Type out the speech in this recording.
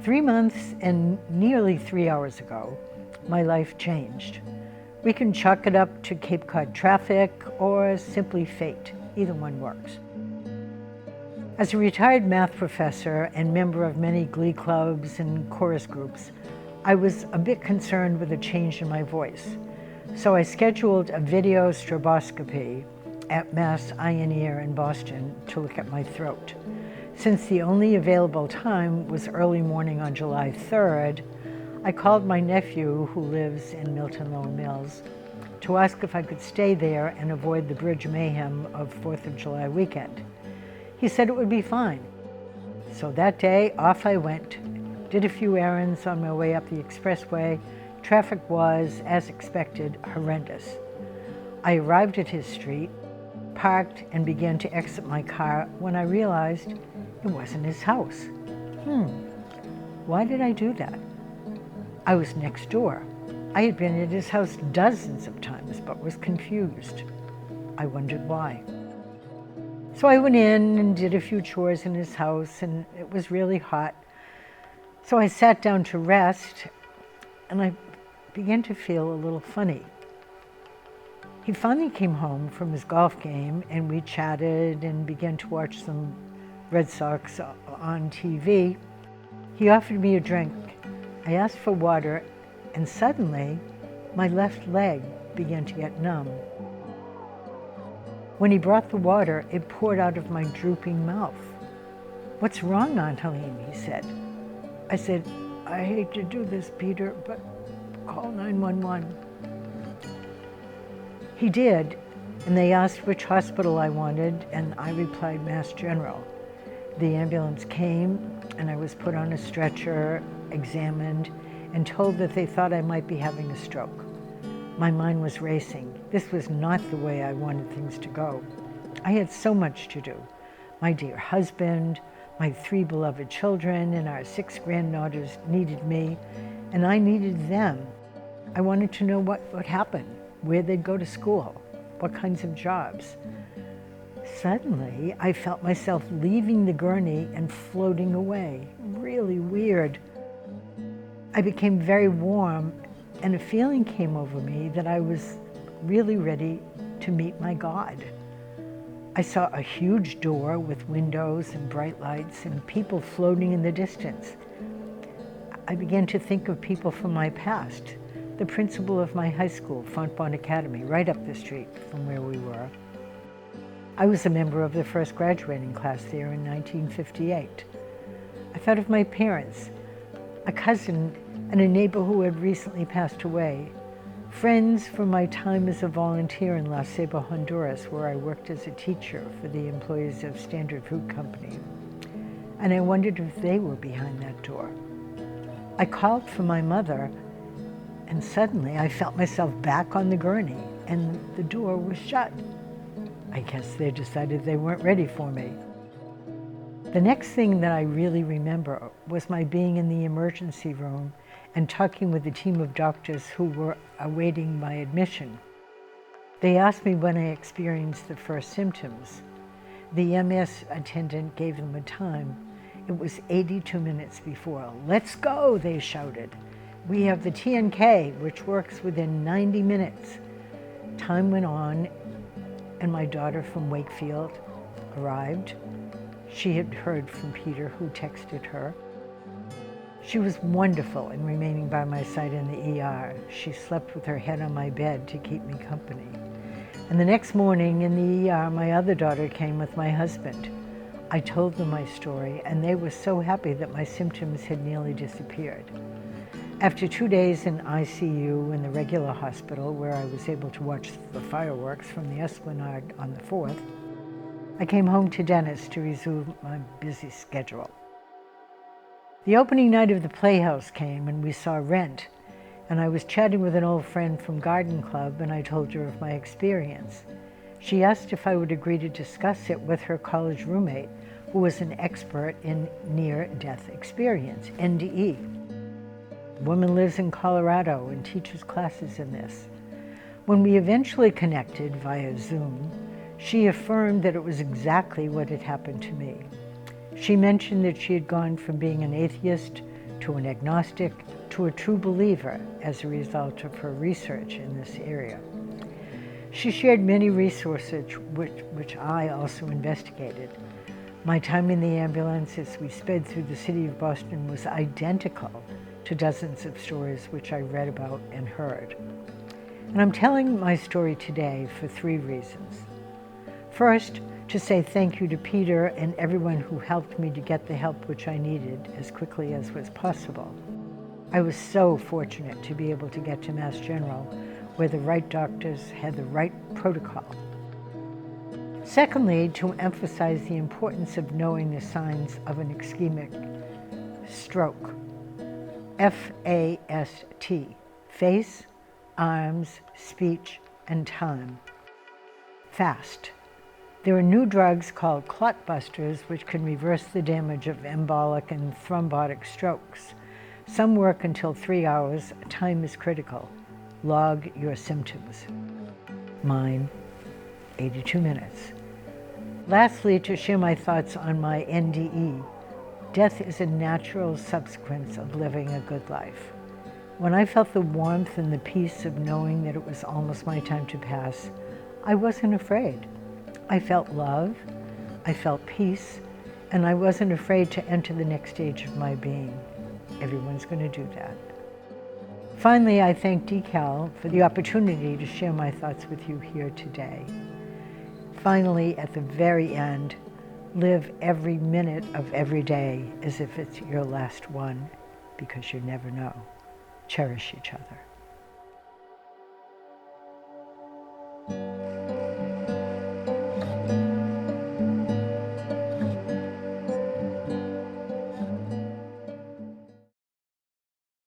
3 months and nearly 3 hours ago, my life changed. We can chalk it up to Cape Cod traffic or simply fate. Either one works. As a retired math professor and member of many glee clubs and chorus groups, I was a bit concerned with a change in my voice. So I scheduled a video stroboscopy at Mass Eye and Ear in Boston to look at my throat. Since the only available time was early morning on July 3rd, I called my nephew, who lives in Milton Lower Mills, to ask if I could stay there and avoid the bridge mayhem of 4th of July weekend. He said it would be fine. So that day, off I went, did a few errands on my way up the expressway. Traffic was, as expected, horrendous. I arrived at his street, parked, and began to exit my car when I realized it wasn't his house. Why did I do that? I was next door. I had been at his house dozens of times, but was confused. I wondered why. So I went in and did a few chores in his house, and it was really hot. So I sat down to rest, and I began to feel a little funny. He finally came home from his golf game, and we chatted and began to watch some Red Sox on TV. He offered me a drink. I asked for water, and suddenly my left leg began to get numb. When he brought the water, it poured out of my drooping mouth. "What's wrong, Aunt Helene?" he said. I said, "I hate to do this, Peter, but call 911. He did, and they asked which hospital I wanted, and I replied Mass General. The ambulance came, and I was put on a stretcher, examined, and told that they thought I might be having a stroke. My mind was racing. This was not the way I wanted things to go. I had so much to do. My dear husband, my 3 beloved children, and our 6 granddaughters needed me, and I needed them. I wanted to know what would happen, where they'd go to school, what kinds of jobs. Suddenly, I felt myself leaving the gurney and floating away. Really weird. I became very warm, and a feeling came over me that I was really ready to meet my God. I saw a huge door with windows and bright lights and people floating in the distance. I began to think of people from my past, the principal of my high school, Fontbonne Academy, right up the street from where we were. I was a member of the first graduating class there in 1958. I thought of my parents, a cousin, and a neighbor who had recently passed away, friends from my time as a volunteer in La Ceiba, Honduras, where I worked as a teacher for the employees of Standard Fruit Company. And I wondered if they were behind that door. I called for my mother, and suddenly I felt myself back on the gurney, and the door was shut. I guess they decided they weren't ready for me. The next thing that I really remember was my being in the emergency room and talking with a team of doctors who were awaiting my admission. They asked me when I experienced the first symptoms. The MS attendant gave them a time. It was 82 minutes before. "Let's go," they shouted. "We have the TNK, which works within 90 minutes. Time went on, and my daughter from Wakefield arrived. She had heard from Peter, who texted her. She was wonderful in remaining by my side in the ER. She slept with her head on my bed to keep me company. And the next morning in the ER, my other daughter came with my husband. I told them my story, and they were so happy that my symptoms had nearly disappeared. After 2 days in ICU in the regular hospital, where I was able to watch the fireworks from the Esplanade on the 4th, I came home to Dennis to resume my busy schedule. The opening night of the Playhouse came, and we saw Rent, and I was chatting with an old friend from Garden Club, and I told her of my experience. She asked if I would agree to discuss it with her college roommate, who was an expert in near-death experience, NDE. The woman lives in Colorado and teaches classes in this. When we eventually connected via Zoom, she affirmed that it was exactly what had happened to me. She mentioned that she had gone from being an atheist to an agnostic, to a true believer as a result of her research in this area. She shared many resources which I also investigated. My time in the ambulance as we sped through the city of Boston was identical to dozens of stories which I read about and heard. And I'm telling my story today for 3 reasons. First, to say thank you to Peter and everyone who helped me to get the help which I needed as quickly as was possible. I was so fortunate to be able to get to Mass General, where the right doctors had the right protocol. Secondly, to emphasize the importance of knowing the signs of an ischemic stroke. FAST, face, arms, speech, and time. Fast. There are new drugs called clot busters which can reverse the damage of embolic and thrombotic strokes. Some work until 3 hours. Time is critical. Log your symptoms. Mine, 82 minutes. Lastly, to share my thoughts on my NDE. Death is a natural subsequence of living a good life. When I felt the warmth and the peace of knowing that it was almost my time to pass, I wasn't afraid. I felt love, I felt peace, and I wasn't afraid to enter the next stage of my being. Everyone's going to do that. Finally, I thank Decal for the opportunity to share my thoughts with you here today. Finally, at the very end, live every minute of every day as if it's your last one, because you never know. Cherish each other.